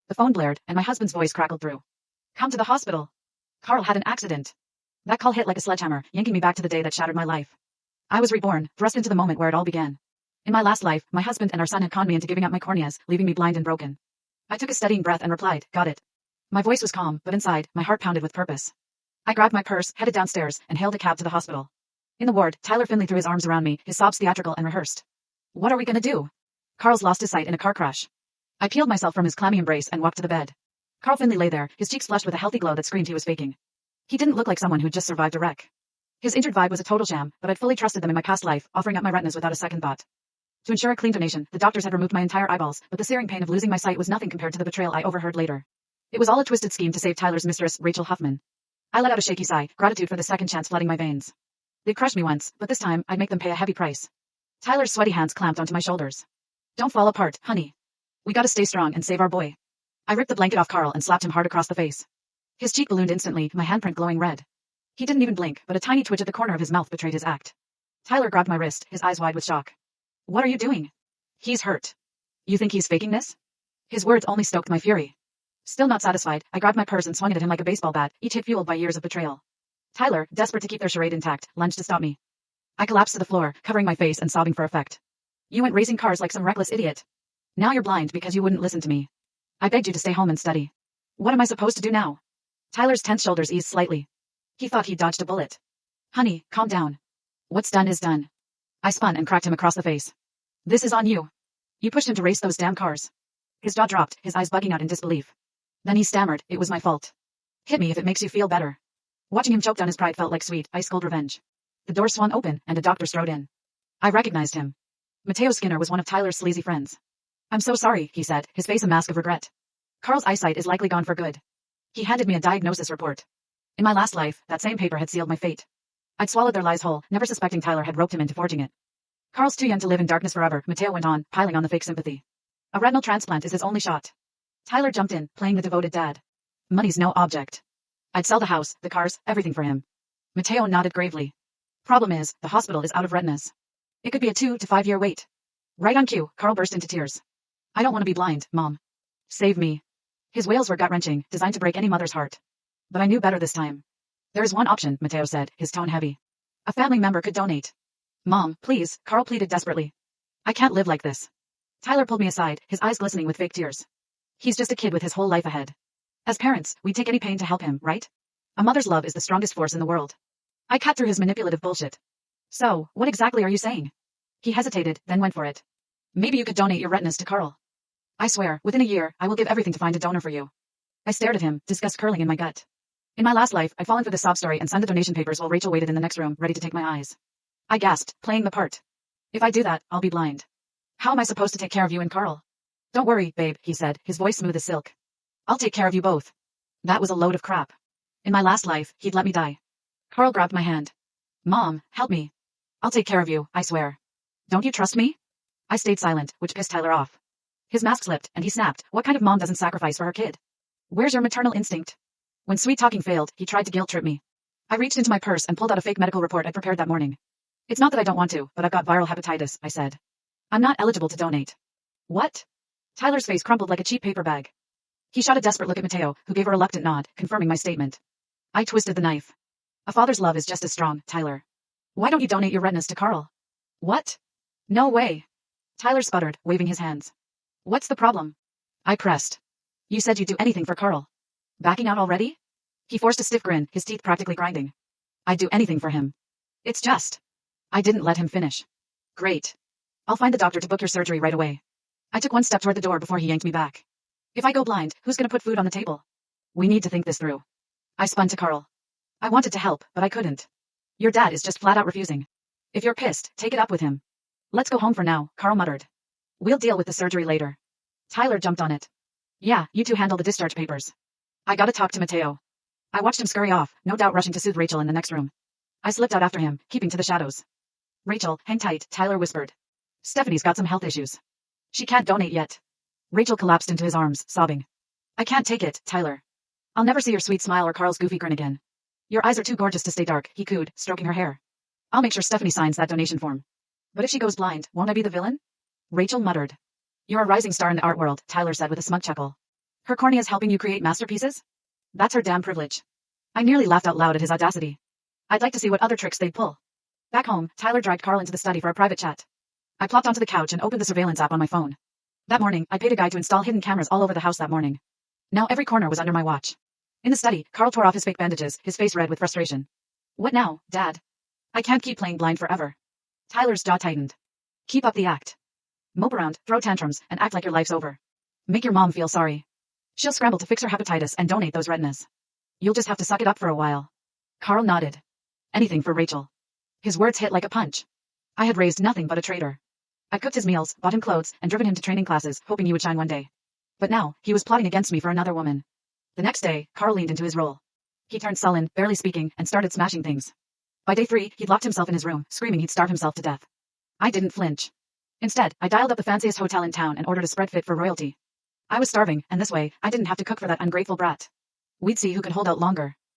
The phone blared, and my husband's voice crackled through. Come to the hospital. Carl had an accident. That call hit like a sledgehammer, yanking me back to the day that shattered my life. I was reborn, thrust into the moment where it all began. In my last life, my husband and our son had conned me into giving up my corneas, leaving me blind and broken. I took a steadying breath and replied, got it. My voice was calm, but inside, my heart pounded with purpose. I grabbed my purse, headed downstairs, and hailed a cab to the hospital. In the ward, Tyler Finley threw his arms around me, his sobs theatrical and rehearsed. What are we gonna do? Carl's lost his sight in a car crash. I peeled myself from his clammy embrace and walked to the bed. Carl Finley lay there, his cheeks flushed with a healthy glow that screamed he was faking. He didn't look like someone who'd just survived a wreck. His injured vibe was a total sham, but I'd fully trusted them in my past life, offering up my retinas without a second thought. To ensure a clean donation, the doctors had removed my entire eyeballs, but the searing pain of losing my sight was nothing compared to the betrayal I overheard later. It was all a twisted scheme to save Tyler's mistress, Rachel Huffman. I let out a shaky sigh, gratitude for the second chance flooding my veins. They'd crushed me once, but this time, I'd make them pay a heavy price. Tyler's sweaty hands clamped onto my shoulders. Don't fall apart, honey. We gotta stay strong and save our boy. I ripped the blanket off Carl and slapped him hard across the face. His cheek ballooned instantly, my handprint glowing red. He didn't even blink, but a tiny twitch at the corner of his mouth betrayed his act. Tyler grabbed my wrist, his eyes wide with shock. What are you doing? He's hurt. You think he's faking this? His words only stoked my fury. Still not satisfied, I grabbed my purse and swung it at him like a baseball bat, each hit fueled by years of betrayal. Tyler, desperate to keep their charade intact, lunged to stop me. I collapsed to the floor, covering my face and sobbing for effect. You went racing cars like some reckless idiot. Now you're blind because you wouldn't listen to me. I begged you to stay home and study. What am I supposed to do now? Tyler's tense shoulders eased slightly. He thought he'd dodged a bullet. Honey, calm down. What's done is done. I spun and cracked him across the face. This is on you. You pushed him to race those damn cars. His jaw dropped, his eyes bugging out in disbelief. Then he stammered, it was my fault. Hit me if it makes you feel better. Watching him choke down his pride felt like sweet, ice-cold revenge. The door swung open, and a doctor strode in. I recognized him. Mateo Skinner was one of Tyler's sleazy friends. I'm so sorry, he said, his face a mask of regret. Carl's eyesight is likely gone for good. He handed me a diagnosis report. In my last life, that same paper had sealed my fate. I'd swallowed their lies whole, never suspecting Tyler had roped him into forging it. Carl's too young to live in darkness forever, Mateo went on, piling on the fake sympathy. A retinal transplant is his only shot. Tyler jumped in, playing the devoted dad. Money's no object. I'd sell the house, the cars, everything for him. Mateo nodded gravely. Problem is, the hospital is out of retinas. It could be a 2 to 5 year wait. Right on cue, Carl burst into tears. I don't want to be blind, Mom. Save me. His wails were gut-wrenching, designed to break any mother's heart. But I knew better this time. There is one option, Mateo said, his tone heavy. A family member could donate. Mom, please, Carl pleaded desperately. I can't live like this. Tyler pulled me aside, his eyes glistening with fake tears. He's just a kid with his whole life ahead. As parents, we'd take any pain to help him, right? A mother's love is the strongest force in the world. I cut through his manipulative bullshit. So, what exactly are you saying? He hesitated, then went for it. Maybe you could donate your retinas to Carl. I swear, within a year, I will give everything to find a donor for you. I stared at him, disgust curling in my gut. In my last life, I'd fallen for the sob story and signed the donation papers while Rachel waited in the next room, ready to take my eyes. I gasped, playing the part. If I do that, I'll be blind. How am I supposed to take care of you and Carl? Don't worry, babe, he said, his voice smooth as silk. I'll take care of you both. That was a load of crap. In my last life, he'd let me die. Carl grabbed my hand. Mom, help me. I'll take care of you, I swear. Don't you trust me? I stayed silent, which pissed Tyler off. His mask slipped, and he snapped. What kind of mom doesn't sacrifice for her kid? Where's your maternal instinct? When sweet talking failed, he tried to guilt-trip me. I reached into my purse and pulled out a fake medical report I'd prepared that morning. It's not that I don't want to, but I've got viral hepatitis, I said. I'm not eligible to donate. What? Tyler's face crumpled like a cheap paper bag. He shot a desperate look at Mateo, who gave a reluctant nod, confirming my statement. I twisted the knife. A father's love is just as strong, Tyler. Why don't you donate your retinas to Carl? What? No way. Tyler sputtered, waving his hands. What's the problem? I pressed. You said you'd do anything for Carl. Backing out already? He forced a stiff grin, his teeth practically grinding. I'd do anything for him. It's just. I didn't let him finish. Great. I'll find the doctor to book your surgery right away. I took one step toward the door before he yanked me back. If I go blind, who's gonna put food on the table? We need to think this through. I spun to Carl. I wanted to help, but I couldn't. Your dad is just flat out refusing. If you're pissed, take it up with him. Let's go home for now, Carl muttered. We'll deal with the surgery later. Tyler jumped on it. Yeah, you two handle the discharge papers. I gotta talk to Mateo. I watched him scurry off, no doubt rushing to soothe Rachel in the next room. I slipped out after him, keeping to the shadows. Rachel, hang tight, Tyler whispered. Stephanie's got some health issues. She can't donate yet. Rachel collapsed into his arms, sobbing. I can't take it, Tyler. I'll never see your sweet smile or Carl's goofy grin again. Your eyes are too gorgeous to stay dark, he cooed, stroking her hair. I'll make sure Stephanie signs that donation form. But if she goes blind, won't I be the villain? Rachel muttered. You're a rising star in the art world, Tyler said with a smug chuckle. Her cornea is helping you create masterpieces? That's her damn privilege. I nearly laughed out loud at his audacity. I'd like to see what other tricks they'd pull. Back home, Tyler dragged Carl into the study for a private chat. I plopped onto the couch and opened the surveillance app on my phone. That morning, I paid a guy to install hidden cameras all over the house that morning. Now every corner was under my watch. In the study, Carl tore off his fake bandages, his face red with frustration. What now, Dad? I can't keep playing blind forever. Tyler's jaw tightened. Keep up the act. Mope around, throw tantrums, and act like your life's over. Make your mom feel sorry. She'll scramble to fix her hepatitis and donate those retinas. You'll just have to suck it up for a while. Carl nodded. Anything for Rachel. His words hit like a punch. I had raised nothing but a traitor. I'd cooked his meals, bought him clothes, and driven him to training classes, hoping he would shine one day. But now, he was plotting against me for another woman. The next day, Carl leaned into his role. He turned sullen, barely speaking, and started smashing things. By day 3, he'd locked himself in his room, screaming he'd starve himself to death. I didn't flinch. Instead, I dialed up the fanciest hotel in town and ordered a spread fit for royalty. I was starving, and this way, I didn't have to cook for that ungrateful brat. We'd see who could hold out longer.